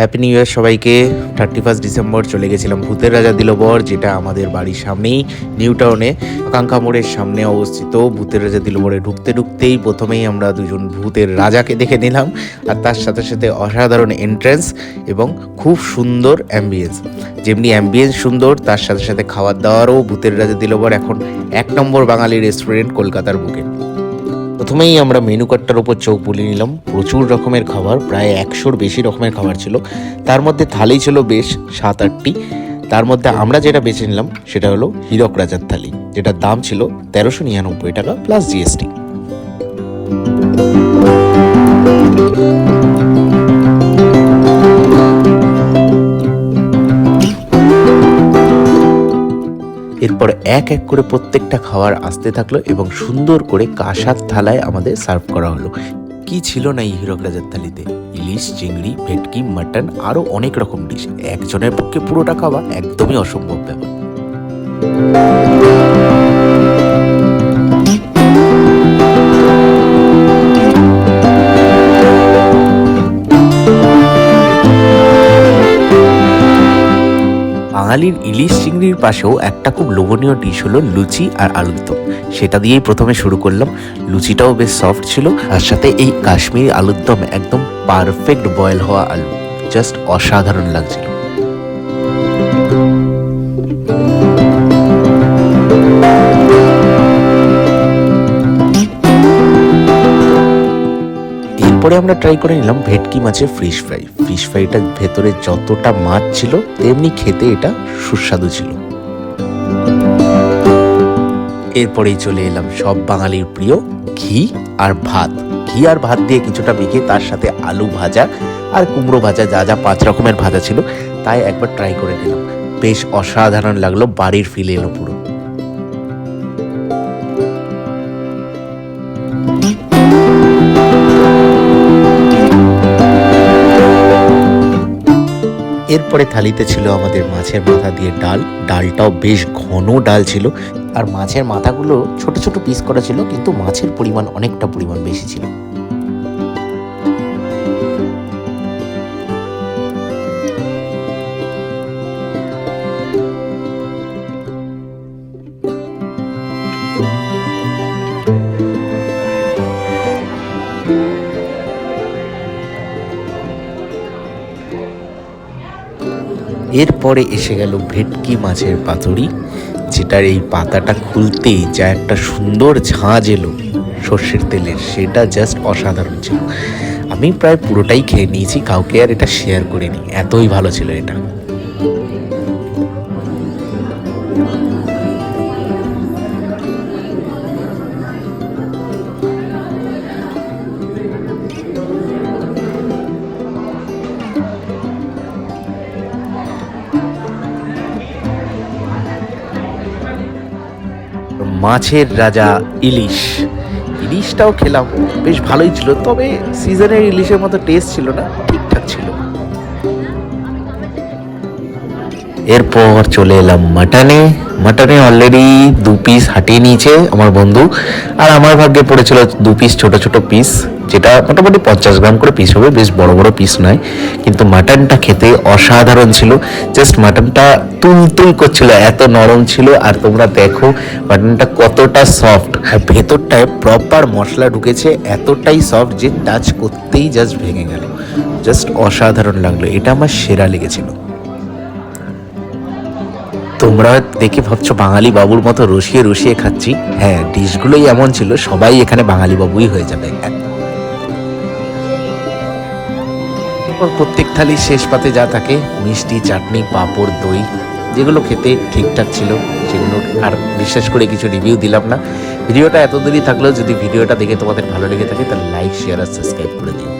Happy new year সবাইকে। 31 December চলে গেছিলাম ভূতের রাজা দিলবর, যেটা আমাদের বাড়ির সামনেই নিউ টাউনে আকাঙ্ক্ষা মোড়ের সামনে অবস্থিত। ভূতের রাজা দিলবরে ঢুকতেই প্রথমেই আমরা দুজন ভূতের রাজাকে দেখে নিলাম, আর তার সাথে সাথে অসাধারণ এন্ট্রেন্স এবং খুব সুন্দর অ্যাম্বিয়েন্স। যেমনি অ্যাম্বিয়েন্স সুন্দর, তার সাথে সাথে খাবার দাওয়ারও ভূতের রাজা দিলবর এখন 1 নম্বর বাঙালি রেস্টুরেন্ট কলকাতার বুকে। প্রথমেই আমরা মেনু কার্ডটার ওপর চোখ বুলিয়ে নিলাম। প্রচুর রকমের খাবার, প্রায় 100-র বেশি রকমের খাবার ছিল। তার মধ্যে থালি ছিল বেশ 7-8টি। তার মধ্যে আমরা যেটা বেছে নিলাম সেটা হলো হীরক রাজার থালি, যেটার দাম ছিল 1399 টাকা প্লাস জিএসটি। এরপর এক এক করে প্রত্যেকটা খাবার আসতে থাকলো এবং সুন্দর করে কাঁসার থালায় আমাদের সার্ভ করা হলো। কি ছিল না এই হীরক রাজার থালিতে! ইলিশ, চিংড়ি, ভেটকি, মাটন, আরো অনেক রকম ডিশ। একজনের পক্ষে পুরোটা খাওয়া একদমই অসম্ভব ব্যাপার। বাঙালির ইলিশ চিংড়ির পাশেও একটা খুব লোভনীয় ডিশ হলো লুচি আর আলুর দম। সেটা দিয়েই প্রথমে শুরু করলাম। লুচিটাও বেশ সফট ছিল, আর সাথে এই কাশ্মীরি আলুর দম একদম পারফেক্ট বয়েল হওয়া আলু, জাস্ট অসাধারণ লাগছিল। এরপরে আমরা ট্রাই করে নিলাম ভেটকি মাছের ফিশ ফ্রাই। ফিশ ফ্রাইটার ভেতরে যতটা মাছ ছিল তেমনি খেতে এটা সুস্বাদু ছিল। এরপরেই চলে এলাম সব বাঙালির প্রিয় ঘি আর ভাত। ঘি আর ভাত দিয়ে কিছুটা মেখে তার সাথে আলু ভাজা আর কুমড়ো ভাজা, যা 5 রকমের ভাজা ছিল, তাই একবার ট্রাই করে নিলাম। বেশ অসাধারণ লাগলো, বাড়ির ফিল এলো পুরো। এরপরে থালিতে ছিল আমাদের মাছের মাথা দিয়ে ডাল। ডালটাও বেশ ঘন ডাল ছিল, আর মাছের মাথাগুলো ছোট ছোট পিস করা ছিল, কিন্তু মাছের পরিমাণ অনেকটা পরিমাণ বেশি ছিল। এরপরে এসে গেল ভেটকি মাছের পাতুরি, যেটার এই পাতাটা খুলতেই যা একটা সুন্দর ঝাঁঝ এলো সর্ষের তেলের, সেটা জাস্ট অসাধারণ ছিল। আমি প্রায় পুরোটাই খেয়ে নিয়েছি, কাউকে আর এটা শেয়ার করিনি, এতই ভালো ছিল এটা। মাছের রাজা ইলিশটাও খেলাম, বেশ ভালোই ছিল, তবে সিজনের ইলিশের মতো টেস্ট ছিল না, ঠিকঠাক ছিল। এরপর চলে এলাম মাটনে অলরেডি 2 পিস হাঁটিয়ে নিয়েছে আমার বন্ধু, আর আমার ভাগ্যে পড়েছিল 2 পিস ছোট ছোট পিস, যেটা মোটামুটি 50 গ্রাম করে পিস হবে, বেশ বড় বড় পিস নয়। কিন্তু মাটনটা খেতে অসাধারণ ছিল, জাস্ট মাটনটা তুল করছিল, এত নরম ছিল। আর তোমরা দেখো মাটনটা কতটা সফট, আর ভেতরটায় প্রপার মশলা ঢুকেছে, এতটাই সফট যে টাচ করতেই জাস্ট ভেঙে গেল। জাস্ট অসাধারণ লাগলো, এটা আমার সেরা লেগেছিল। তোমরা দেখে ভাবছো বাঙালি বাবুর মতো রসিয়ে রসিয়ে খাচ্ছি। হ্যাঁ, ডিশগুলোই এমন ছিল, সবাই এখানে বাঙালি বাবুই হয়ে যাবে। প্রত্যেক থালির শেষ পাতে যা থাকে, মিষ্টি, চাটনি, পাঁপড়, দই, যেগুলো খেতে ঠিকঠাক ছিল, সেগুলো আর বিশেষ করে কিছু রিভিউ দিলাম না। ভিডিওটা এত দূরই থাকলেও যদি ভিডিওটা দেখে তোমাদের ভালো লেগে থাকে তাহলে লাইক, শেয়ার আর সাবস্ক্রাইব করে দিও।